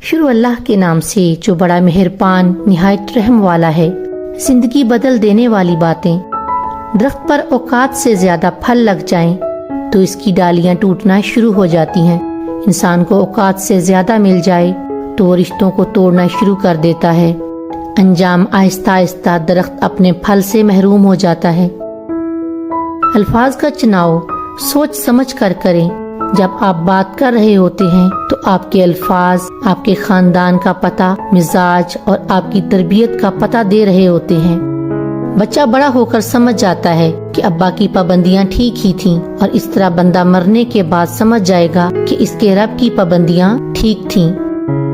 شروع اللہ کے نام سے جو بڑا مہربان نہایت رحم والا ہے۔ زندگی بدل دینے والی باتیں۔ درخت پر اوقات سے زیادہ پھل لگ جائیں تو اس کی ڈالیاں ٹوٹنا شروع ہو جاتی ہیں۔ انسان کو اوقات سے زیادہ مل جائے تو وہ رشتوں کو توڑنا شروع کر دیتا ہے۔ انجام آہستہ آہستہ درخت اپنے پھل سے محروم ہو جاتا ہے۔ الفاظ کا چناؤ سوچ سمجھ کر کریں۔ جب آپ بات کر رہے ہوتے ہیں تو آپ کے الفاظ آپ کے خاندان کا پتہ، مزاج اور آپ کی تربیت کا پتہ دے رہے ہوتے ہیں۔ بچہ بڑا ہو کر سمجھ جاتا ہے کہ ابا کی پابندیاں ٹھیک ہی تھیں، اور اس طرح بندہ مرنے کے بعد سمجھ جائے گا کہ اس کے رب کی پابندیاں ٹھیک تھیں۔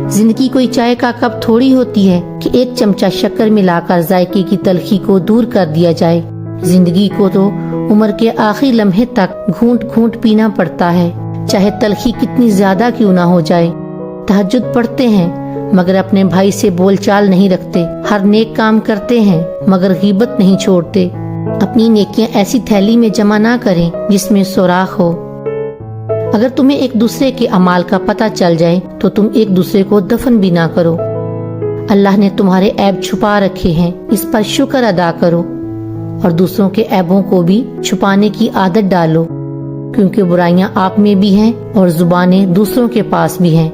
زندگی کوئی چائے کا کپ تھوڑی ہوتی ہے کہ ایک چمچہ شکر ملا کر ذائقے کی تلخی کو دور کر دیا جائے۔ زندگی کو تو عمر کے آخری لمحے تک گھونٹ گھونٹ پینا پڑتا ہے، چاہے تلخی کتنی زیادہ کیوں نہ ہو جائے۔ تہجد پڑھتے ہیں مگر اپنے بھائی سے بول چال نہیں رکھتے، ہر نیک کام کرتے ہیں مگر غیبت نہیں چھوڑتے۔ اپنی نیکیاں ایسی تھیلی میں جمع نہ کریں جس میں سوراخ ہو۔ اگر تمہیں ایک دوسرے کے اعمال کا پتہ چل جائے تو تم ایک دوسرے کو دفن بھی نہ کرو۔ اللہ نے تمہارے عیب چھپا رکھے ہیں، اس پر شکر ادا کرو، اور دوسروں کے عیبوں کو بھی چھپانے کی عادت ڈالو، کیونکہ برائیاں آپ میں بھی ہیں اور زبانیں دوسروں کے پاس بھی ہیں۔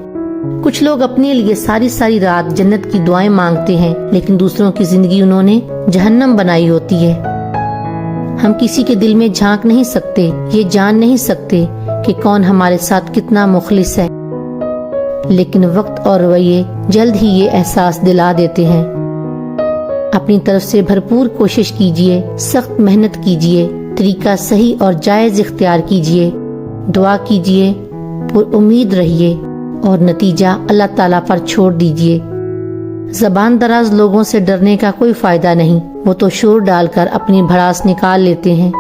کچھ لوگ اپنے لیے ساری ساری رات جنت کی دعائیں مانگتے ہیں، لیکن دوسروں کی زندگی انہوں نے جہنم بنائی ہوتی ہے۔ ہم کسی کے دل میں جھانک نہیں سکتے، یہ جان نہیں سکتے کہ کون ہمارے ساتھ کتنا مخلص ہے، لیکن وقت اور رویے جلد ہی یہ احساس دلا دیتے ہیں۔ اپنی طرف سے بھرپور کوشش کیجیے، سخت محنت کیجیے، طریقہ صحیح اور جائز اختیار کیجیے، دعا کیجیے، پر امید رہیے، اور نتیجہ اللہ تعالیٰ پر چھوڑ دیجیے۔ زبان دراز لوگوں سے ڈرنے کا کوئی فائدہ نہیں، وہ تو شور ڈال کر اپنی بھڑاس نکال لیتے ہیں،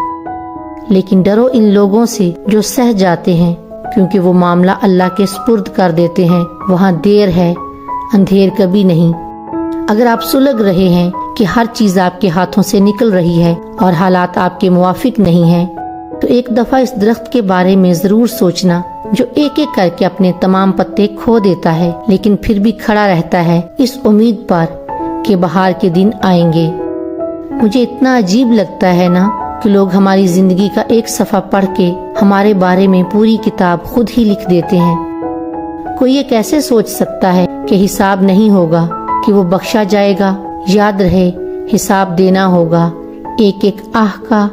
لیکن ڈرو ان لوگوں سے جو سہ جاتے ہیں، کیونکہ وہ معاملہ اللہ کے سپرد کر دیتے ہیں۔ وہاں دیر ہے، اندھیر کبھی نہیں۔ اگر آپ سلگ رہے ہیں کہ ہر چیز آپ کے ہاتھوں سے نکل رہی ہے اور حالات آپ کے موافق نہیں ہیں، تو ایک دفعہ اس درخت کے بارے میں ضرور سوچنا جو ایک ایک کر کے اپنے تمام پتے کھو دیتا ہے، لیکن پھر بھی کھڑا رہتا ہے اس امید پر کہ بہار کے دن آئیں گے۔ مجھے اتنا عجیب لگتا ہے نا کہ لوگ ہماری زندگی کا ایک صفحہ پڑھ کے ہمارے بارے میں پوری کتاب خود ہی لکھ دیتے ہیں۔ کوئی یہ کیسے سوچ سکتا ہے کہ حساب نہیں ہوگا، کہ وہ بخشا جائے گا؟ یاد رہے، حساب دینا ہوگا، ایک ایک آہ کا،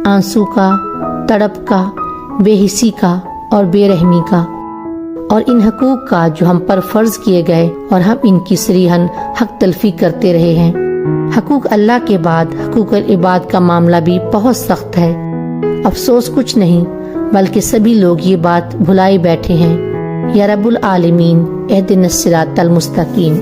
آنسو کا، تڑپ کا، بے حسی کا اور بے رحمی کا، اور ان حقوق کا جو ہم پر فرض کیے گئے اور ہم ان کی صریحاً حق تلفی کرتے رہے ہیں۔ حقوق اللہ کے بعد حقوق العباد کا معاملہ بھی بہت سخت ہے۔ افسوس کچھ نہیں بلکہ سبھی لوگ یہ بات بھلائے بیٹھے ہیں۔ یا رب العالمین اہدنا الصراط المستقیم۔